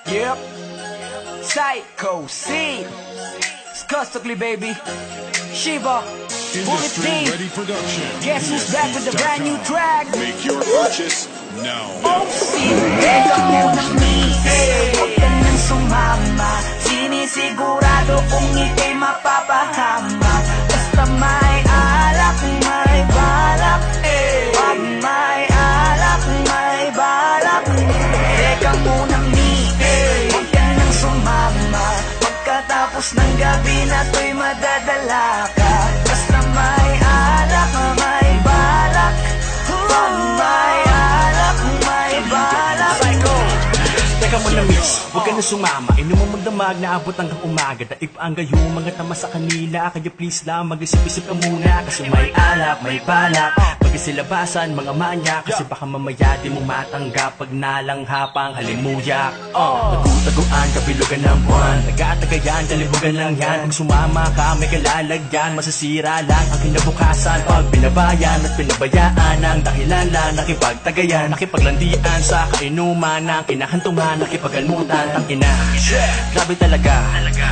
Yep. Psycho C. Skustukly, baby. Shiva. Industry Ready Production. Guess who's back with the brand new track? Make your purchase now. Oh, si Teka munang misi. Huwag ka nang sumama. Sinisigurado kung ika'y mapapahama. Basta may alak, may balak. Pag may alak, may balak. Teka munang misi. Huwag ka nang sumama. Pagkatapos ng gabi na to'y madadala ka. Basta may alak, may balak. Pag may alak, may balak. Psycho. Teka mo na miss, huwag ka na sumama. Inuman magdamag na abot hanggang umaga. Daig pa ang gayo, mga tama sa kanila. Kaya please lang, mag-isip-isip ka muna. Kasi may alak, may balak. Pag-isilabasan, mga manya. Kasi baka mamaya di mo matanggap pag nalanghapang halimuyak. Nagutaguan, kabilugan ng buwan. Nag-aatagayan, kalibugan lang yan. Kung sumama ka, may kalalagyan. Masasira lang ang kinabukasan. Pag binabayan at pinabayaan ang dahilan lang nakipagtagayan. Nakipaglandian sa kainuman ng kinahantungan. Nakipag-almutan, tangina. Grabe talaga,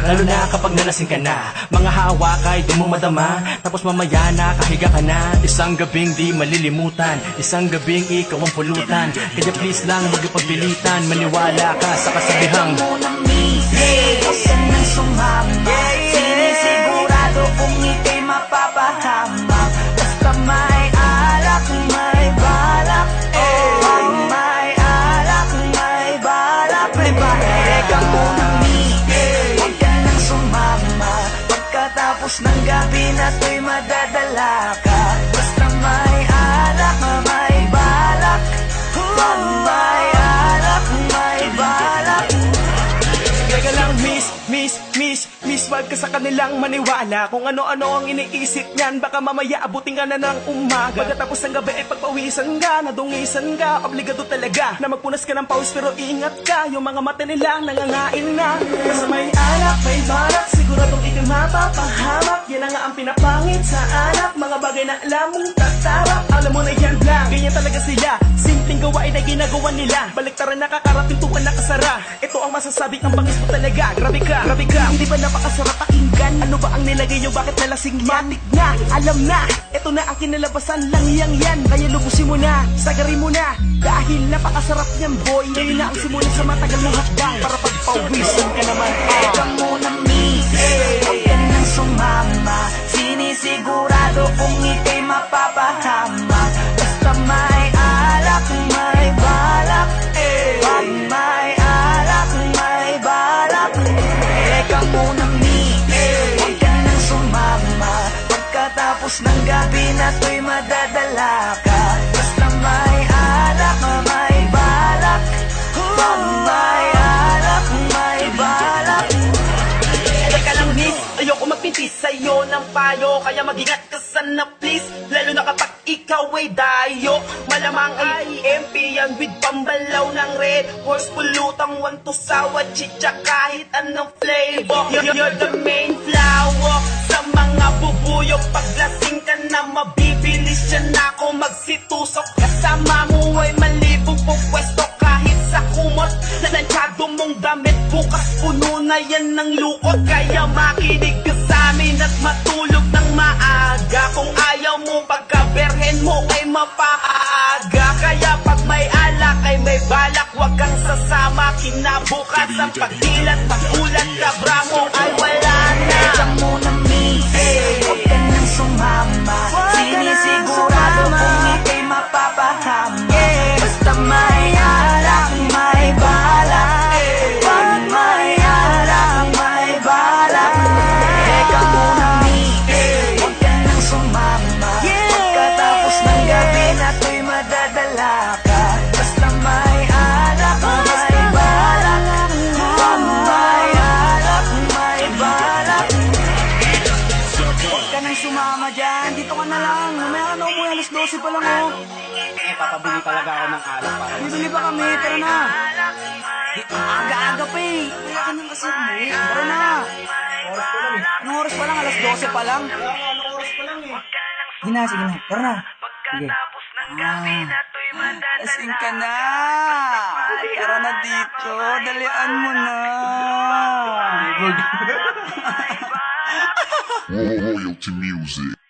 lalo na kapag nalasing ka na. Mga hawak ay di mo madama. Tapos mamaya na kahiga ka na. Isang gabing di malilimutan. Isang gabing ikaw ang pulutan. Kaya please lang huwag ipagpilitan. Maniwala ka sa kasabihang Munang misi. Huwag ka nang sumama. Sinisigurado kung ika'y mapapahama. Basta may alak, may balak. Pag may alak, may balak. Teka munang misi. Huwag ka nang sumama. Pagkatapos ng gabi na to'y madadala ka. Basta may alak, may balak. Pag may alak, may balak. Teka lang miss, wag ka sa kanilang maniwala. Kung ano-ano ang iniisip niyan, baka mamaya abutin ka na ng umaga. Pagkatapos ng gabi ay pagpawisan ka, nadungisan ka. Obligado talaga na magpunas ka ng pawis, pero ingat ka, yung mga mata nila nangangain na. Basta may alak, may balak, siguradong ikay mapapahamak. Yan na nga ang pinapangit sa alak, mga bagay na alam mong tatarap. Alam mo na yan lang, ganyan talaga sila. Simpleng gawain na ginagawa nila. Baliktaran nakakarating tuwan nakasara. Ito ang masasabing ang bangis mo talaga. Grabe ka, hindi ba napakasarap pakinggan? Ano ba ang nilagay nyo, bakit nalasing matik na? Alam na, ito na ang kinalabasan lang yan. Kaya lubusin mo na, sagarin mo na. Dahil napakasarap niyan boy. Ngayon na ang simula sa matagal mong hakbang. Para pagpawisan ka naman. Teka munang misi. Huwag ka nang sumama. Sinisigurado kung ika'y mapapahama. Basta may alak, may balak. Pag may alak, may balak. Teka munang misi. Huwag ka nang sumama. Pagkatapos ng gabi na to'y madadala ka. Basta may alak, may balak. Pag may alak, may balak. Teka lang miss, ayoko magpintis sa'yo ng payo. Kaya mag-ingat ka sana please. Lalo na kapag ikaw ay dayo. Malamang ay EMP yan with pambalaw ng red horse. Pulutang want to sawa, chicha kahit anong flavor. You're the main flower sa mga bubuyog. Paglasing ka na mabibilis siya na ako magsitusok. Kasama mo ay malibog po pwesto kahit sa kumot. Nanansyado mong damit bukas puno na yan ng lukot. Kaya makinig ka sa amin at matulog ng maaga. Kung ayaw mo pagkaberhen mo ay mapaaga. Kaya pag may alak ay may balak, wag kang sasama. Kinabukas ang pagdilat, pagulat, kabra mo ay wala na. Teka munang misi. Huwag ka nang sumama. Sinisigurado kung ika'y mapapahama. Basta may alak, may balak. Pag may alak, may balak. Teka munang misi. Huwag ka nang sumama. Pagkatapos ng gabi na to'y madadala ka. Basta may alak, may balak. Pag may alak, may balak. Huwag ka nang sumama dyan. Dito ka na lang. Mamaya ka na umuwi. Alas 12 pa lang oh. Papabili talaga ako ng alak para Bibili pa kami. Tara na. Aga-aga pa eh. Kaya ka nang kasi umuwi. Tara na. Anong oras pa lang? Alas 12 pa lang. Sige na. Tara na. Sige. Lasing ka na. Tara na dito. Dalian mo na. Royalty music.